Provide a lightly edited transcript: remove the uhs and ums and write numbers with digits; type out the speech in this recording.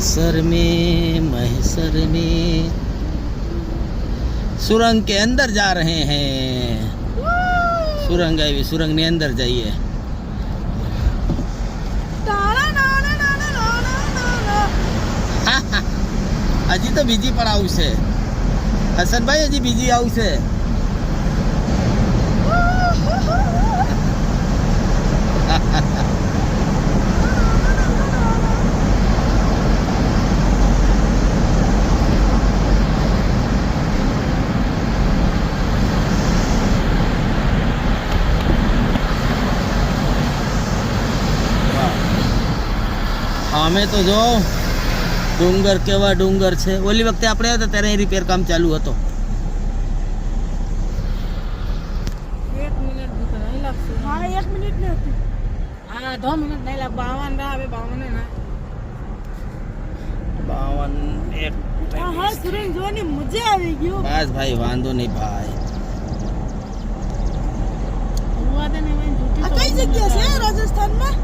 महसर में सुरंग के अंदर जा रहे हैं सुरंग आई सुरंग ने अंदर जाइए હજી તો બીજી પણ આવશે હસનભાઈ હજી બીજી આવશે અમે તો જો ડુંગર કેવા ડુંગર છે ઓલી વખતે આપણે આવ્યા હતા ત્યારે અહીં રિપેર કામ ચાલુ હતો 1 મિનિટ ભૂખ નહીં લાગશે હા 1 મિનિટ નહીં હતી હા 2 મિનિટ નહીં લાગ 52 રાહ આવે 52 ના 52 એક હા સુરેન જોવાની મજા આવી ગયો બસ ભાઈ વાંધો નહીં ભાઈ હુઆ દે ને મેં જૂટી કઈ જગ્યા છે રાજસ્થાનમાં